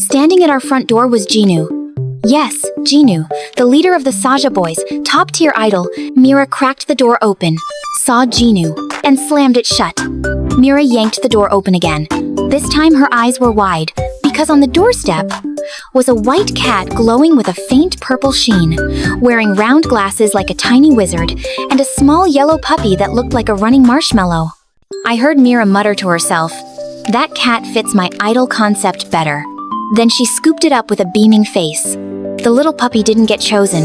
Standing at our front door was Jinu. Yes, Jinu, the leader of the Saja boys, top-tier idol. Mira cracked the door open, saw Jinu, and slammed it shut. Mira yanked the door open again. This time her eyes were wide, because on the doorstep was a white cat glowing with a faint purple sheen, wearing round glasses like a tiny wizard, and a small yellow puppy that looked like a running marshmallow. I heard Mira mutter to herself, "That cat fits my idol concept better." Then she scooped it up with a beaming face. The little puppy didn't get chosen.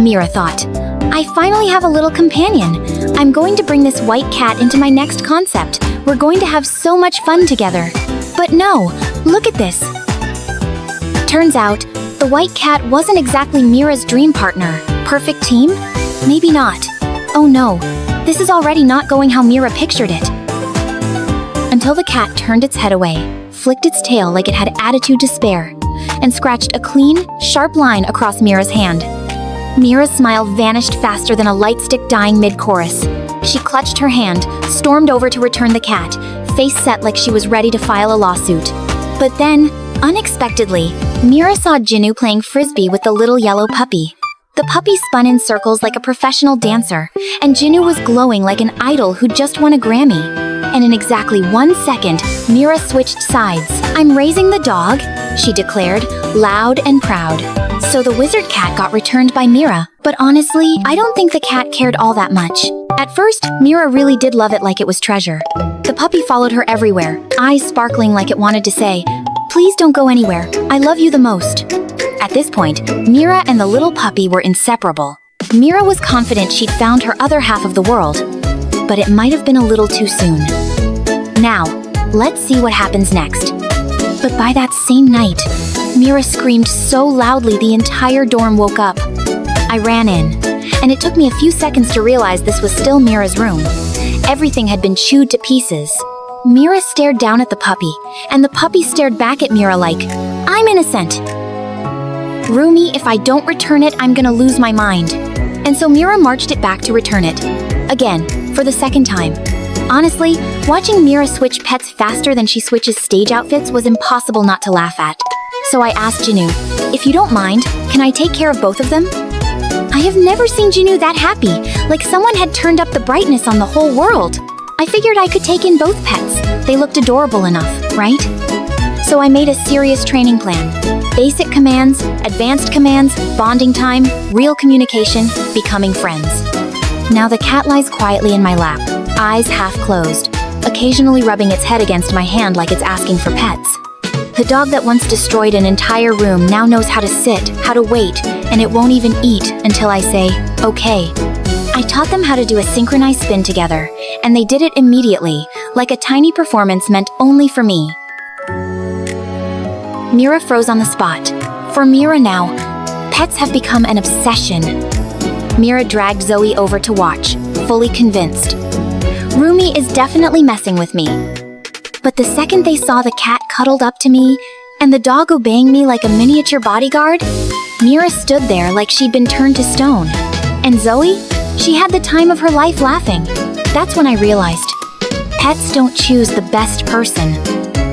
Mira thought, "I finally have a little companion. I'm going to bring this white cat into my next concept. We're going to have so much fun together." But no, look at this. Turns out, the white cat wasn't exactly Mira's dream partner. Perfect team? Maybe not. Oh no, this is already not going how Mira pictured it. Until the cat turned its head away, flicked its tail like it had attitude to spare, and scratched a clean, sharp line across Mira's hand. Mira's smile vanished faster than a light stick dying mid-chorus. She clutched her hand, stormed over to return the cat, face set like she was ready to file a lawsuit. But then, unexpectedly, Mira saw Jinu playing frisbee with the little yellow puppy. The puppy spun in circles like a professional dancer, and Jinu was glowing like an idol who just won a Grammy. And in exactly 1 second, Mira switched sides. "I'm raising the dog," she declared, loud and proud. So the wizard cat got returned by Mira, but honestly, I don't think the cat cared all that much. At first, Mira really did love it like it was treasure. The puppy followed her everywhere, eyes sparkling like it wanted to say, "Please don't go anywhere, I love you the most." At this point, Mira and the little puppy were inseparable. Mira was confident she'd found her other half of the world, but it might have been a little too soon. Now, let's see what happens next. But by that same night, Mira screamed so loudly the entire dorm woke up. I ran in, and it took me a few seconds to realize this was still Mira's room. Everything had been chewed to pieces. Mira stared down at the puppy, and the puppy stared back at Mira like, "I'm innocent. RUMI, if I don't return it, I'm gonna lose my mind." And so Mira marched it back to return it. Again, for the second time. Honestly, watching Mira switch pets faster than she switches stage outfits was impossible not to laugh at. So I asked Jinu, "If you don't mind, can I take care of both of them?" I have never seen Jinu that happy, like someone had turned up the brightness on the whole world. I figured I could take in both pets. They looked adorable enough, right? So I made a serious training plan. Basic commands, advanced commands, bonding time, real communication, becoming friends. Now the cat lies quietly in my lap, eyes half closed, occasionally rubbing its head against my hand like it's asking for pets. The dog that once destroyed an entire room now knows how to sit, how to wait, and it won't even eat until I say, "Okay." I taught them how to do a synchronized spin together, and they did it immediately, like a tiny performance meant only for me. Mira froze on the spot. For Mira now, pets have become an obsession. Mira dragged Zoe over to watch, fully convinced. RUMI is definitely messing with me. But the second they saw the cat cuddled up to me, and the dog obeying me like a miniature bodyguard, Mira stood there like she'd been turned to stone. And Zoe? She had the time of her life laughing. That's when I realized, pets don't choose the best person.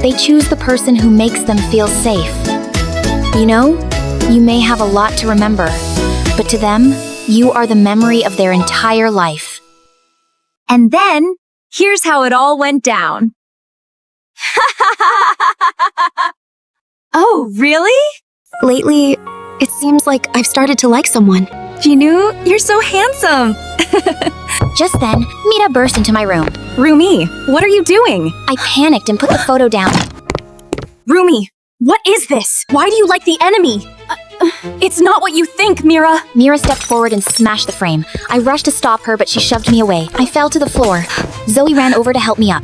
They choose the person who makes them feel safe. You know, you may have a lot to remember, but to them, you are the memory of their entire life. And then, here's how it all went down. Oh, really? Lately, it seems like I've started to like someone. Jinu, you're so handsome. Just then, Mira burst into my room. RUMI, what are you doing? I panicked and put the photo down. RUMI, what is this? Why do you like the enemy? It's not what you think, Mira. Mira stepped forward and smashed the frame. I rushed to stop her, but she shoved me away. I fell to the floor. Zoe ran over to help me up.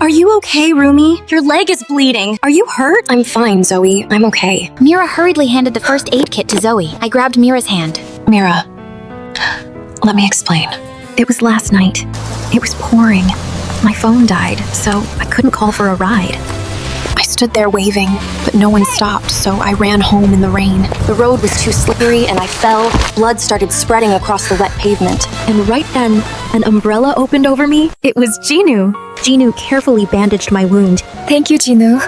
Are you okay, RUMI? Your leg is bleeding. Are you hurt? I'm fine, Zoe. I'm okay. Mira hurriedly handed the first aid kit to Zoe. I grabbed Mira's hand. Mira, let me explain. It was last night. It was pouring. My phone died, so I couldn't call for a ride. I stood there waving, but no one stopped, so I ran home in the rain. The road was too slippery and I fell. Blood started spreading across the wet pavement. And right then, an umbrella opened over me. It was Jinu. Jinu carefully bandaged my wound. Thank you, Jinu.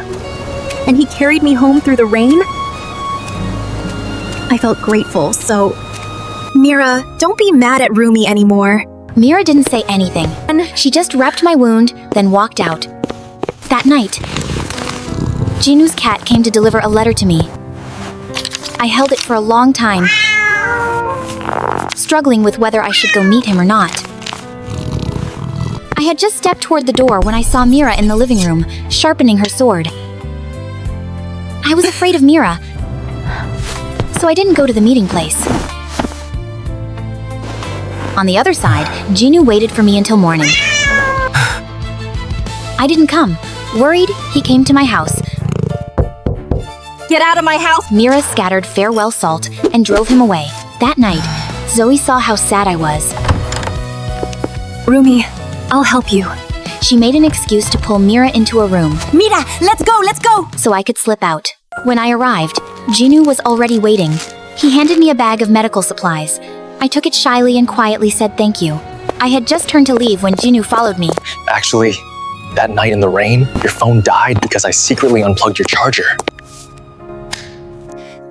and he carried me home through the rain. I felt grateful, so... Mira, don't be mad at Rumi anymore. Mira didn't say anything. She just wrapped my wound, then walked out. That night, Jinu's cat came to deliver a letter to me. I held it for a long time, struggling with whether I should go meet him or not. I had just stepped toward the door when I saw Mira in the living room, sharpening her sword. I was afraid of Mira, so I didn't go to the meeting place. On the other side, Jinu waited for me until morning. I didn't come. Worried, he came to my house. Get out of my house! Mira scattered farewell salt and drove him away. That night, Zoe saw how sad I was. Rumi, I'll help you. She made an excuse to pull Mira into a room Mira, let's go! so I could slip out. When I arrived, Jinu was already waiting. He handed me a bag of medical supplies. I took it shyly and quietly said thank you. I had just turned to leave when Jinu followed me. Actually, that night in the rain, your phone died because I secretly unplugged your charger.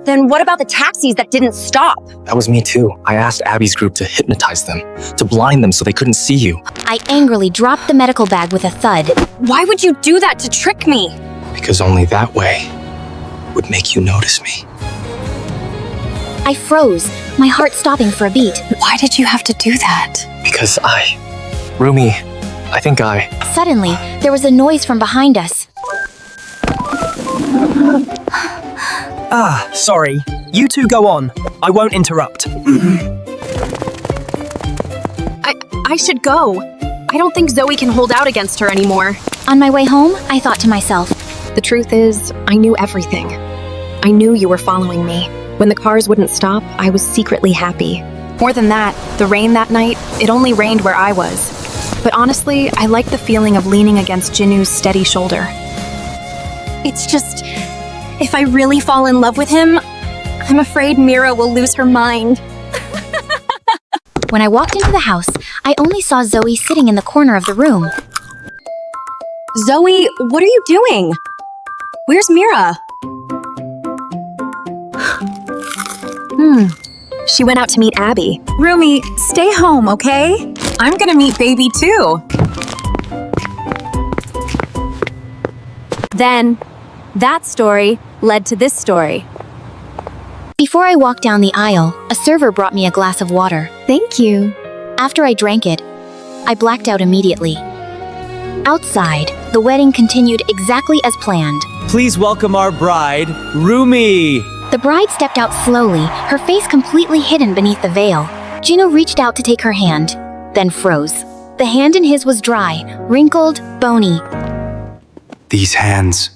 Then what about the taxis that didn't stop? That was me too. I asked Abby's group to hypnotize them, to blind them so they couldn't see you. I angrily dropped the medical bag with a thud. Why would you do that to trick me? Because only that way would make you notice me. I froze, my heart stopping for a beat. Why did you have to do that? Because Rumi, I think Suddenly, there was a noise from behind us. Sorry. You two go on. I won't interrupt. I should go. I don't think Zoe can hold out against her anymore. On my way home, I thought to myself, The truth is, I knew everything. I knew you were following me. When the cars wouldn't stop, I was secretly happy. More than that, the rain that night, it only rained where I was. But honestly, I liked the feeling of leaning against Jinu's steady shoulder. It's just, if I really fall in love with him, I'm afraid Mira will lose her mind. when I walked into the house, I only saw Zoe sitting in the corner of the room. Zoe, what are you doing? Where's Mira? She went out to meet Abby. Rumi, stay home, okay? I'm gonna meet baby too. Then, that story led to this story. Before I walked down the aisle, a server brought me a glass of water. Thank you. After I drank it, I blacked out immediately. Outside, the wedding continued exactly as planned. Please welcome our bride, Rumi. The bride stepped out slowly, her face completely hidden beneath the veil. Jinu reached out to take her hand, then froze. The hand in his was dry, wrinkled, bony. These hands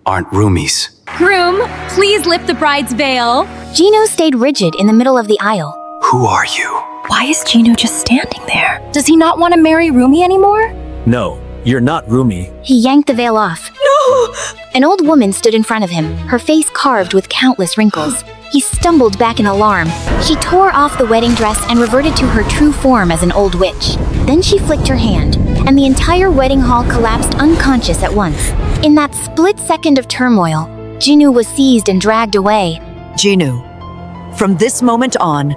aren't Rumi's. Groom, please lift the bride's veil. Jinu stayed rigid in the middle of the aisle. Who are you? Why is Jinu just standing there? Does he not want to marry Rumi anymore? No, you're not Rumi. He yanked the veil off. No! An old woman stood in front of him, her face carved with countless wrinkles. He stumbled back in alarm. She tore off the wedding dress and reverted to her true form as an old witch. Then she flicked her hand, and the entire wedding hall collapsed unconscious at once. In that split second of turmoil, Jinu was seized and dragged away. Jinu, from this moment on,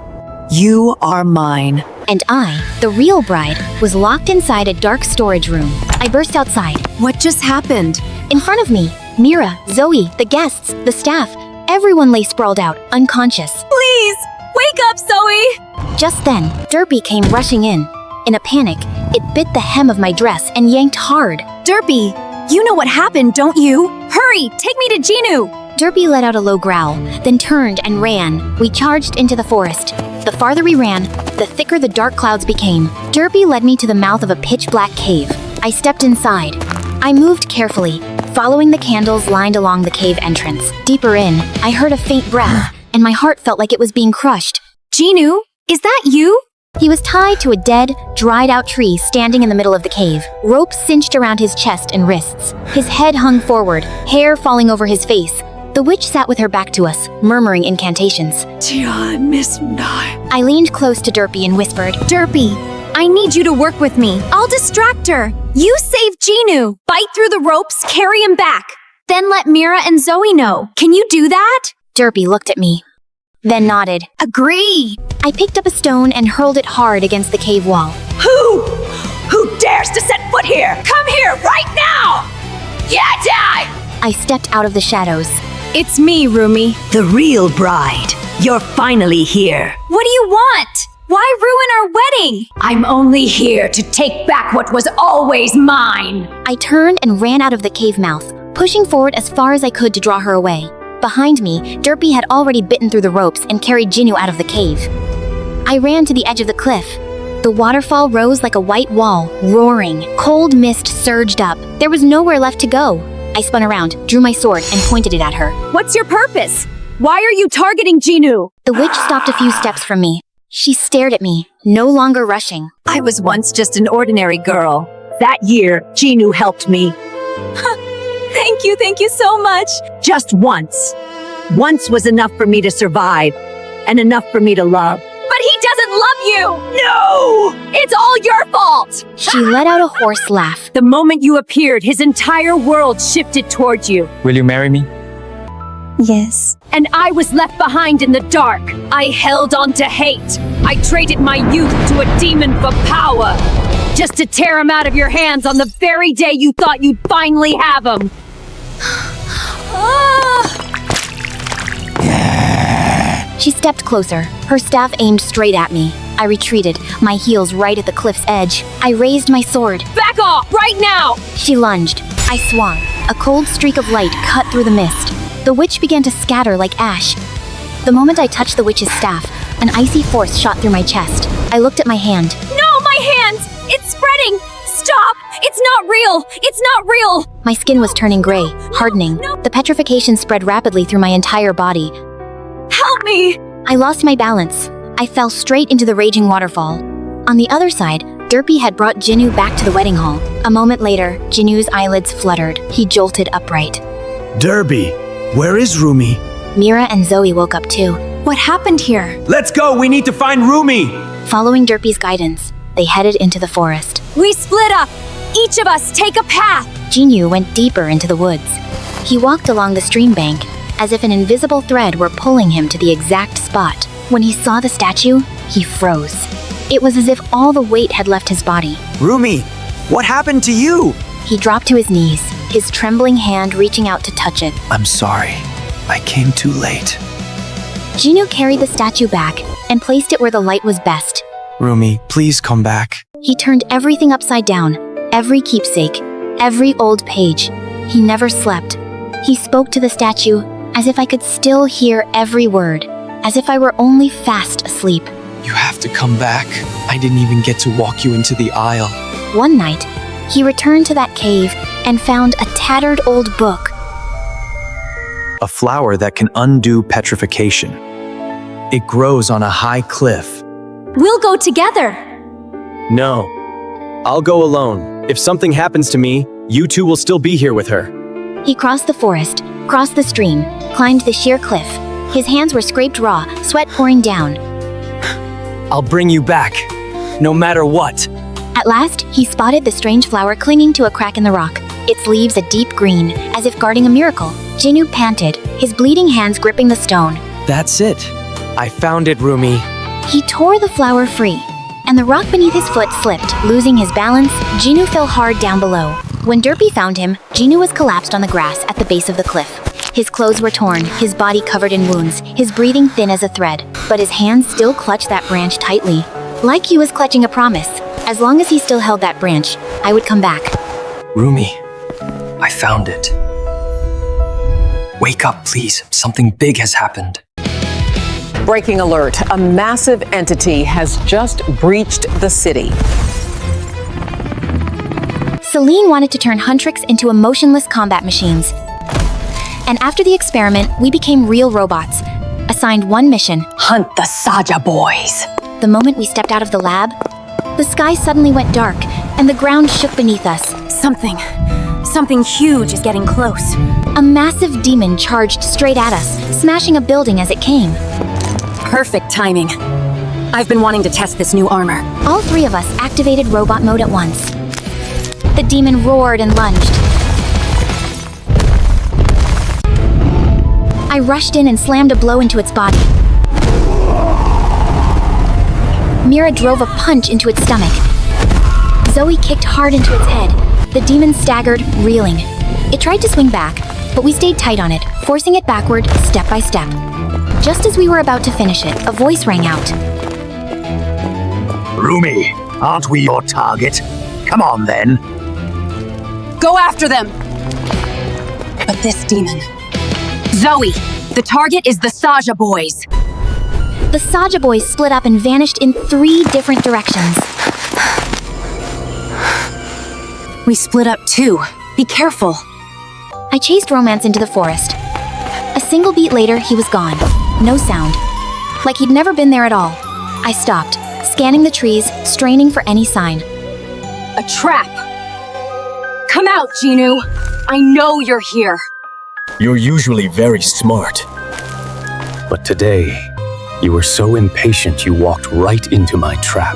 you are mine. And I, the real bride, was locked inside a dark storage room. I burst outside. What just happened? In front of me, Mira, Zoe, the guests, the staff, everyone lay sprawled out, unconscious. Please, wake up, Zoe! Just then, Derpy came rushing in. In a panic, it bit the hem of my dress and yanked hard. Derpy, you know what happened, don't you? Hurry, take me to Jinu! Derpy let out a low growl, then turned and ran. We charged into the forest. The farther we ran, the thicker the dark clouds became. Derpy led me to the mouth of a pitch-black cave. I stepped inside. I moved carefully, following the candles lined along the cave entrance. Deeper in, I heard a faint breath, and my heart felt like it was being crushed. Jinu, is that you? He was tied to a dead, dried-out tree standing in the middle of the cave. Ropes cinched around his chest and wrists. His head hung forward, hair falling over his face. The witch sat with her back to us, murmuring incantations. I leaned close to Derpy and whispered, Derpy, I need you to work with me. I'll distract her. You save Jinu. Bite through the ropes, carry him back. Then let Mira and Zoe know. Can you do that? Derpy looked at me, then nodded. Agree. I picked up a stone and hurled it hard against the cave wall. Who dares to set foot here? Come here right now! Yeah, die! I stepped out of the shadows. It's me, Rumi. The real bride. You're finally here. What do you want? Why ruin our wedding? I'm only here to take back what was always mine. I turned and ran out of the cave mouth, pushing forward as far as I could to draw her away. Behind me, Derpy had already bitten through the ropes and carried Jinu out of the cave. I ran to the edge of the cliff. The waterfall rose like a white wall, roaring. Cold mist surged up. There was nowhere left to go. I spun around, drew my sword, and pointed it at her. What's your purpose? Why are you targeting Jinu? The witch stopped a few steps from me. She stared at me, no longer rushing. I was once just an ordinary girl. That year, Jinu helped me. Thank you so much. Just once. Once was enough for me to survive, and enough for me to love. But he doesn't love you! No! It's all your fault! She let out a hoarse laugh. The moment you appeared, his entire world shifted towards you. Will you marry me? Yes. And I was left behind in the dark. I held on to hate. I traded my youth to a demon for power. Just to tear him out of your hands on the very day you thought you'd finally have him. She stepped closer, her staff aimed straight at me. I retreated, my heels right at the cliff's edge. I raised my sword. Back off, right now! She lunged. I swung. A cold streak of light cut through the mist. The witch began to scatter like ash. The moment I touched the witch's staff, an icy force shot through my chest. I looked at my hand. No, my hands! It's spreading! Stop! It's not real! It's not real! My skin was turning gray, hardening. The petrification spread rapidly through my entire body. Help me! I lost my balance. I fell straight into the raging waterfall. On the other side, Derpy had brought Jinu back to the wedding hall. A moment later, Jinu's eyelids fluttered. He jolted upright. Derby, where is Rumi? Mira and Zoe woke up too. What happened here? Let's go, we need to find Rumi! Following Derpy's guidance, they headed into the forest. We split up! Each of us take a path! Jinu went deeper into the woods. He walked along the stream bank, as if an invisible thread were pulling him to the exact spot. When he saw the statue, he froze. It was as if all the weight had left his body. Rumi, what happened to you? He dropped to his knees, his trembling hand reaching out to touch it. I'm sorry. I came too late. Jinu carried the statue back and placed it where the light was best. Rumi, please come back. He turned everything upside down, every keepsake, every old page. He never slept. He spoke to the statue as if I could still hear every word, as if I were only fast asleep. You have to come back. I didn't even get to walk you into the aisle. One night, he returned to that cave and found a tattered old book. A flower that can undo petrification. It grows on a high cliff. We'll go together! No. I'll go alone. If something happens to me, you two will still be here with her. He crossed the forest, crossed the stream, climbed the sheer cliff. His hands were scraped raw, sweat pouring down. I'll bring you back, no matter what. At last, he spotted the strange flower clinging to a crack in the rock, its leaves a deep green, as if guarding a miracle. Jinu panted, his bleeding hands gripping the stone. That's it. I found it, Rumi. He tore the flower free, and the rock beneath his foot slipped. Losing his balance, Jinu fell hard down below. When Derpy found him, Jinu was collapsed on the grass at the base of the cliff. His clothes were torn, his body covered in wounds, his breathing thin as a thread, but his hands still clutched that branch tightly. Like he was clutching a promise. As long as he still held that branch, I would come back. Rumi, I found it. Wake up, please. Something big has happened. Breaking alert, a massive entity has just breached the city. Celine wanted to turn Huntrix into emotionless combat machines. And after the experiment, we became real robots, assigned one mission. Hunt the Saja boys. The moment we stepped out of the lab, the sky suddenly went dark, and the ground shook beneath us. Something huge is getting close. A massive demon charged straight at us, smashing a building as it came. Perfect timing. I've been wanting to test this new armor. All three of us activated robot mode at once. The demon roared and lunged. I rushed in and slammed a blow into its body. Mira drove a punch into its stomach. Zoe kicked hard into its head. The demon staggered, reeling. It tried to swing back, but we stayed tight on it, forcing it backward, step by step. Just as we were about to finish it, a voice rang out. Rumi, aren't we your target? Come on then. Go after them! But this demon... Zoe, the target is the Saja boys. The Saja boys split up and vanished in 3 different directions. We split up too. Be careful. I chased Romance into the forest. A single beat later, he was gone. No sound. Like he'd never been there at all. I stopped, scanning the trees, straining for any sign. A trap! Come out, Jinu! I know you're here! You're usually very smart. But today, you were so impatient you walked right into my trap.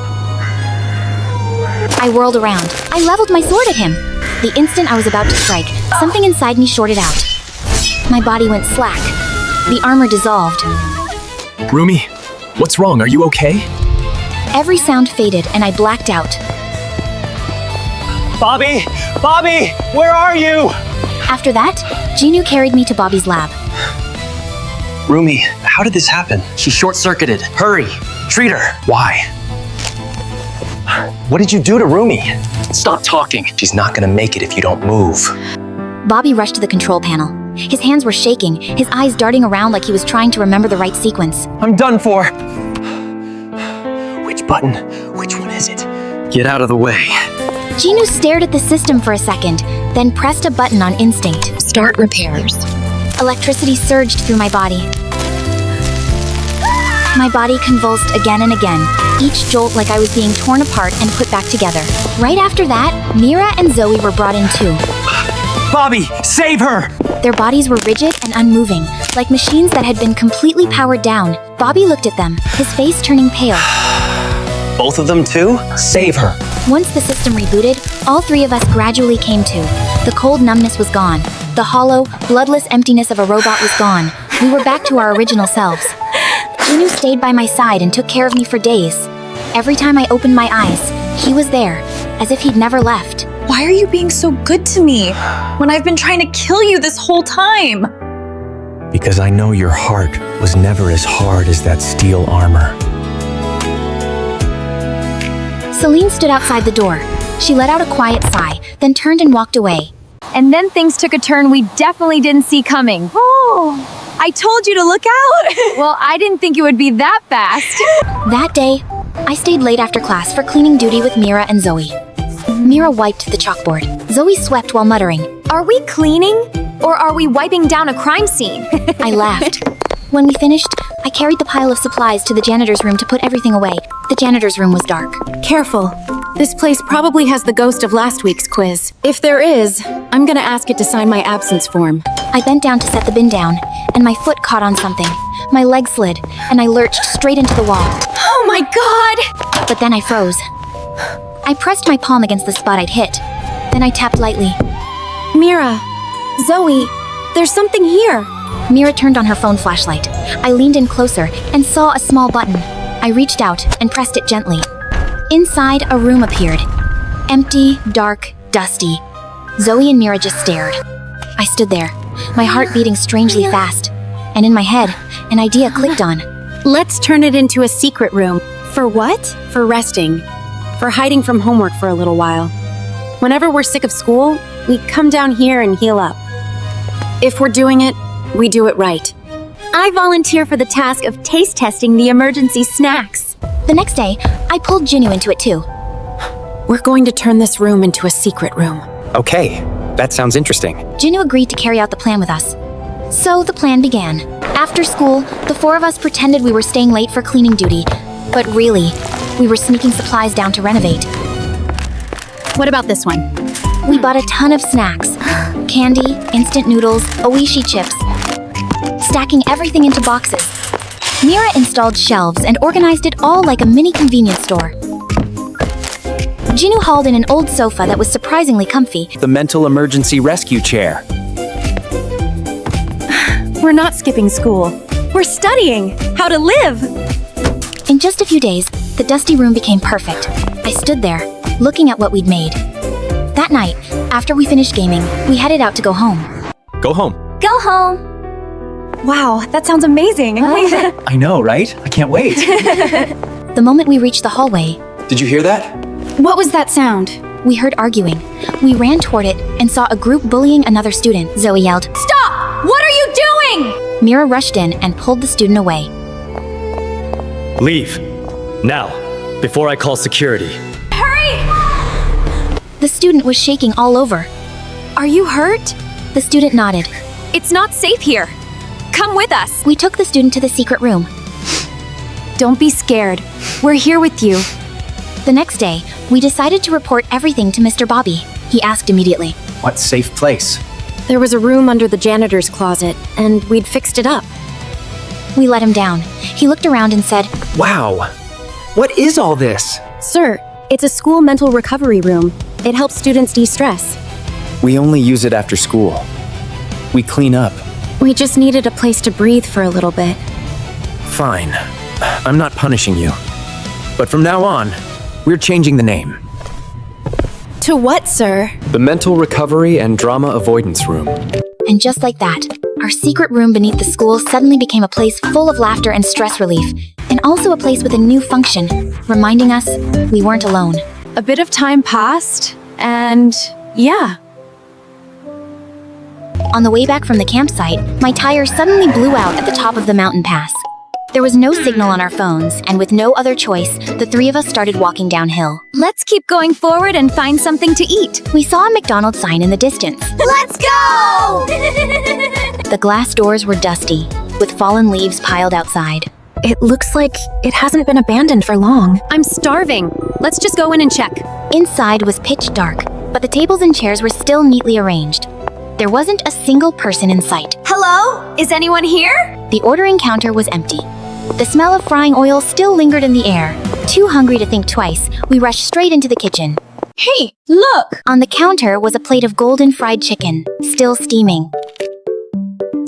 I whirled around. I leveled my sword at him. The instant I was about to strike, something inside me shorted out. My body went slack. The armor dissolved. Rumi, what's wrong? Are you okay? Every sound faded and I blacked out. Bobby! Bobby! Where are you? After that, Jinu carried me to Bobby's lab. Rumi, how did this happen? She short-circuited. Hurry! Treat her! Why? What did you do to Rumi? Stop talking. She's not gonna make it if you don't move. Bobby rushed to the control panel. His hands were shaking, his eyes darting around like he was trying to remember the right sequence. I'm done for. Which button? Which one is it? Get out of the way. Jinu stared at the system for a second, then pressed a button on instinct. Start repairs. Electricity surged through my body. My body convulsed again and again, each jolt like I was being torn apart and put back together. Right after that, Mira and Zoe were brought in too. Bobby, save her! Their bodies were rigid and unmoving, like machines that had been completely powered down. Bobby looked at them, his face turning pale. Both of them too? Save her. Once the system rebooted, all 3 of us gradually came to. The cold numbness was gone. The hollow, bloodless emptiness of a robot was gone. We were back to our original selves. Jinu stayed by my side and took care of me for days. Every time I opened my eyes, he was there, as if he'd never left. Why are you being so good to me when I've been trying to kill you this whole time? Because I know your heart was never as hard as that steel armor. Celine stood outside the door. She let out a quiet sigh, then turned and walked away. And then things took a turn we definitely didn't see coming. Oh, I told you to look out. Well, I didn't think it would be that fast. That day, I stayed late after class for cleaning duty with Mira and Zoe. Mira wiped the chalkboard. Zoe swept while muttering. Are we cleaning? Or are we wiping down a crime scene? I laughed. When we finished, I carried the pile of supplies to the janitor's room to put everything away. The janitor's room was dark. Careful. This place probably has the ghost of last week's quiz. If there is, I'm gonna ask it to sign my absence form. I bent down to set the bin down, and my foot caught on something. My leg slid, and I lurched straight into the wall. Oh my god! But then I froze. I pressed my palm against the spot I'd hit. Then I tapped lightly. Mira, Zoe, there's something here. Mira turned on her phone flashlight. I leaned in closer and saw a small button. I reached out and pressed it gently. Inside, a room appeared. Empty, dark, dusty. Zoe and Mira just stared. I stood there, my heart beating strangely fast. And in my head, an idea clicked on. Let's turn it into a secret room. For what? For resting. For hiding from homework for a little while. Whenever we're sick of school, we come down here and heal up. If we're doing it, we do it right. I volunteer for the task of taste testing the emergency snacks. The next day, I pulled Jinu into it too. We're going to turn this room into a secret room. Okay, that sounds interesting. Jinu agreed to carry out the plan with us. So the plan began. After school, the 4 of us pretended we were staying late for cleaning duty, but really, we were sneaking supplies down to renovate. What about this one? We bought a ton of snacks. Candy, instant noodles, Oishi chips. Stacking everything into boxes. Mira installed shelves and organized it all like a mini convenience store. Jinu hauled in an old sofa that was surprisingly comfy. The mental emergency rescue chair. We're not skipping school. We're studying how to live. In just a few days, the dusty room became perfect. I stood there, looking at what we'd made. That night, after we finished gaming, we headed out to go home. Go home. Go home. Wow, that sounds amazing. I know, right? I can't wait. The moment we reached the hallway, Did you hear that? What was that sound? we heard arguing. We ran toward it and saw a group bullying another student. Zoe yelled. Stop! What are you doing? Mira rushed in and pulled the student away. Leave. Now, before I call security. Hurry! The student was shaking all over. Are you hurt? The student nodded. It's not safe here. Come with us. We took the student to the secret room. Don't be scared. We're here with you. The next day, we decided to report everything to Mr. Bobby. He asked immediately. What safe place? There was a room under the janitor's closet, and we'd fixed it up. We let him down. He looked around and said, Wow. What is all this? Sir, it's a school mental recovery room. It helps students de-stress. We only use it after school. We clean up. We just needed a place to breathe for a little bit. Fine. I'm not punishing you. But from now on, we're changing the name. To what, sir? The Mental Recovery and Drama Avoidance Room. and just like that, our secret room beneath the school suddenly became a place full of laughter and stress relief, and also a place with a new function, reminding us we weren't alone. A bit of time passed, and yeah. On the way back from the campsite, my tire suddenly blew out at the top of the mountain pass. There was no signal on our phones, and with no other choice, the three of us started walking downhill. Let's keep going forward and find something to eat. We saw a McDonald's sign in the distance. Let's go! The glass doors were dusty, with fallen leaves piled outside. It looks like it hasn't been abandoned for long. I'm starving. Let's just go in and check. Inside was pitch dark, but the tables and chairs were still neatly arranged. There wasn't a single person in sight. Hello? Is anyone here? The ordering counter was empty. The smell of frying oil still lingered in the air. Too hungry to think twice, we rushed straight into the kitchen. Hey, look! On the counter was a plate of golden fried chicken, still steaming.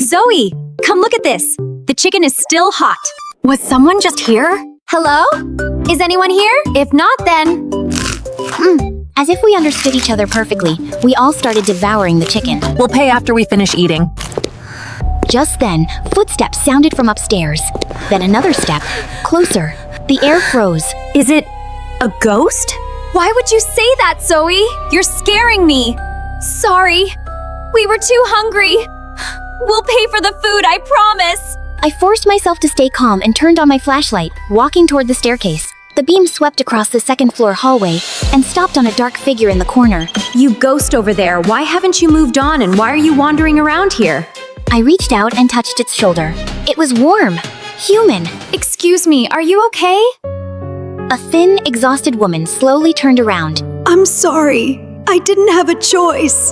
Zoe, come look at this. The chicken is still hot. Was someone just here? Hello? Is anyone here? If not, then... As if we understood each other perfectly, we all started devouring the chicken. We'll pay after we finish eating. Just then, footsteps sounded from upstairs. Then another step, closer. The air froze. Is it a ghost? Why would you say that, Zoe? You're scaring me. Sorry. We were too hungry. We'll pay for the food, I promise. I forced myself to stay calm and turned on my flashlight, walking toward the staircase. The beam swept across the second-floor hallway and stopped on a dark figure in the corner. You ghost over there. Why haven't you moved on and why are you wandering around here? I reached out and touched its shoulder. It was warm, human. Excuse me, are you okay? A thin, exhausted woman slowly turned around. I'm sorry. I didn't have a choice.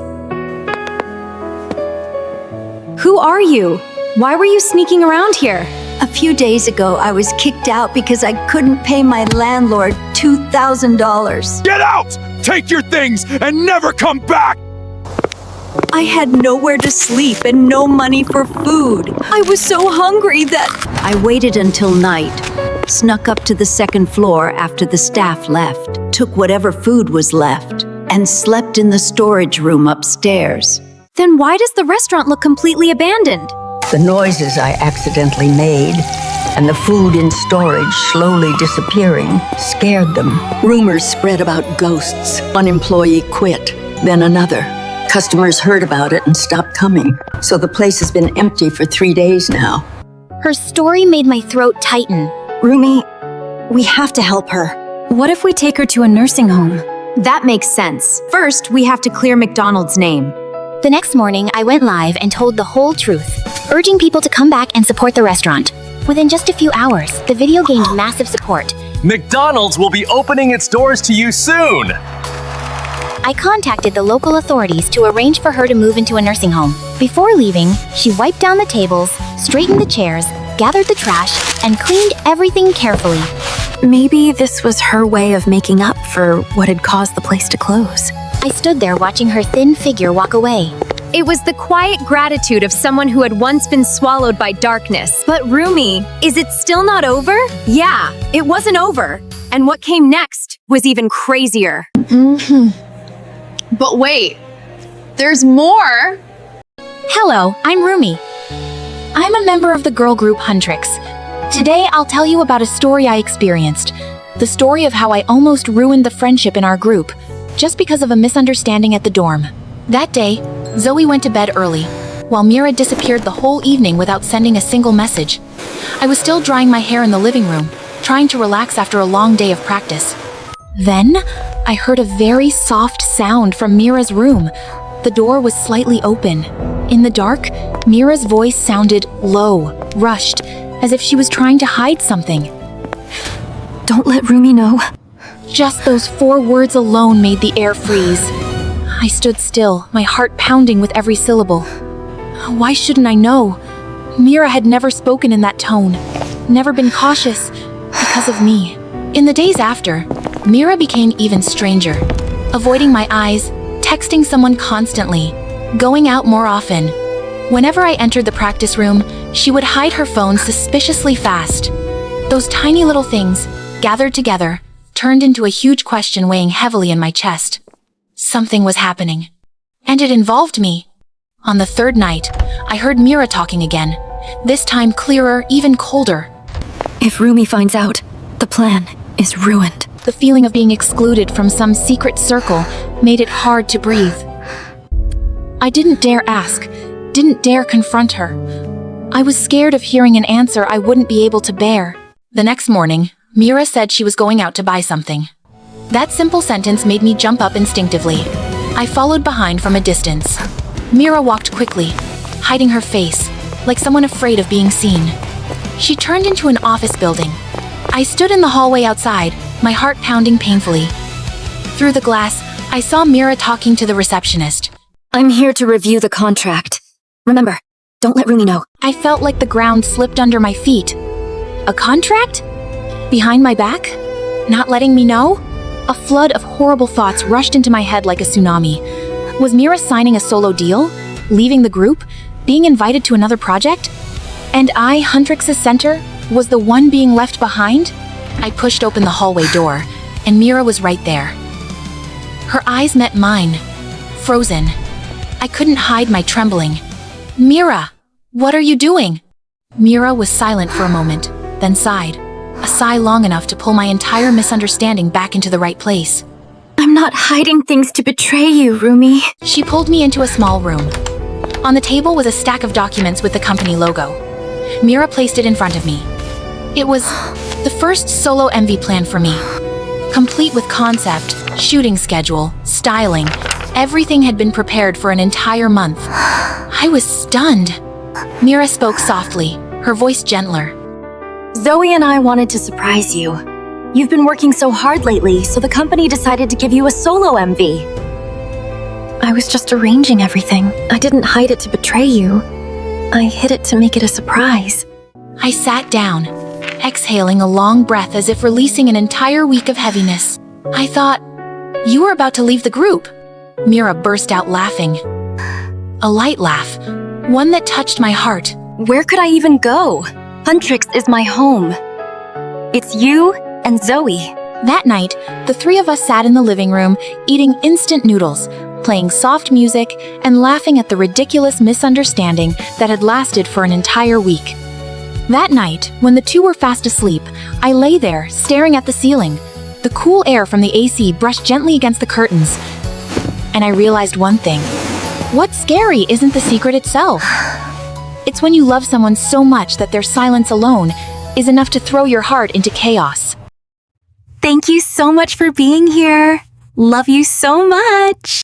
Who are you? Why were you sneaking around here? A few days ago, I was kicked out because I couldn't pay my landlord $2,000. Get out! Take your things and never come back! I had nowhere to sleep and no money for food. I was so hungry that I waited until night, snuck up to the second floor after the staff left, took whatever food was left, and slept in the storage room upstairs. Then why does the restaurant look completely abandoned? The noises I accidentally made and the food in storage slowly disappearing scared them. Rumors spread about ghosts. One employee quit, then another. Customers heard about it and stopped coming, so the place has been empty for 3 days now. Her story made my throat tighten. Rumi, we have to help her. What if we take her to a nursing home? That makes sense. First, we have to clear McDonald's name. The next morning, I went live and told the whole truth, urging people to come back and support the restaurant. Within just a few hours, the video gained massive support. McDonald's will be opening its doors to you soon! I contacted the local authorities to arrange for her to move into a nursing home. Before leaving, she wiped down the tables, straightened the chairs, gathered the trash, and cleaned everything carefully. Maybe this was her way of making up for what had caused the place to close. I stood there watching her thin figure walk away. It was the quiet gratitude of someone who had once been swallowed by darkness. But Rumi, is it still not over? Yeah, it wasn't over. And what came next was even crazier. But wait, there's more! Hello, I'm Rumi. I'm a member of the girl group Huntrix. Today, I'll tell you about a story I experienced. The story of how I almost ruined the friendship in our group, just because of a misunderstanding at the dorm. That day, Zoe went to bed early, while Mira disappeared the whole evening without sending a single message. I was still drying my hair in the living room, trying to relax after a long day of practice. Then, I heard a very soft sound from Mira's room. The door was slightly open. In the dark, Mira's voice sounded low, rushed, as if she was trying to hide something. Don't let Rumi know. Just those 4 words alone made the air freeze. I stood still, my heart pounding with every syllable. Why shouldn't I know? Mira had never spoken in that tone, never been cautious, because of me. In the days after, Mira became even stranger, avoiding my eyes, texting someone constantly, going out more often. Whenever I entered the practice room, she would hide her phone suspiciously fast. Those tiny little things, gathered together, turned into a huge question weighing heavily in my chest. Something was happening. And it involved me. On the 3rd night, I heard Mira talking again, this time clearer, even colder. If Rumi finds out, the plan is ruined. The feeling of being excluded from some secret circle made it hard to breathe. I didn't dare ask, didn't dare confront her. I was scared of hearing an answer I wouldn't be able to bear. The next morning, Mira said she was going out to buy something. That simple sentence made me jump up instinctively. I followed behind from a distance. Mira walked quickly, hiding her face, like someone afraid of being seen. She turned into an office building. I stood in the hallway outside, my heart pounding painfully. Through the glass, I saw Mira talking to the receptionist. I'm here to review the contract. Remember, don't let Rumi know. I felt like the ground slipped under my feet. A contract? Behind my back? Not letting me know? A flood of horrible thoughts rushed into my head like a tsunami. Was Mira signing a solo deal? Leaving the group? Being invited to another project? And I, Huntrix's center, was the one being left behind? I pushed open the hallway door, and Mira was right there. Her eyes met mine, frozen. I couldn't hide my trembling. Mira, what are you doing? Mira was silent for a moment, then sighed. A sigh long enough to pull my entire misunderstanding back into the right place. I'm not hiding things to betray you, Rumi. She pulled me into a small room. On the table was a stack of documents with the company logo. Mira placed it in front of me. It was the first solo MV plan for me. Complete with concept, shooting schedule, styling. Everything had been prepared for an entire month. I was stunned. Mira spoke softly, her voice gentler. Zoe and I wanted to surprise you. You've been working so hard lately, so the company decided to give you a solo MV. I was just arranging everything. I didn't hide it to betray you. I hid it to make it a surprise. I sat down, exhaling a long breath as if releasing an entire week of heaviness. I thought, you were about to leave the group. Mira burst out laughing. A light laugh, one that touched my heart. Where could I even go? Huntrix is my home. It's you and Zoe. That night, the 3 of us sat in the living room, eating instant noodles, playing soft music, and laughing at the ridiculous misunderstanding that had lasted for an entire week. That night, when the 2 were fast asleep, I lay there, staring at the ceiling. The cool air from the AC brushed gently against the curtains. And I realized one thing. What's scary isn't the secret itself. It's when you love someone so much that their silence alone is enough to throw your heart into chaos. Thank you so much for being here. Love you so much.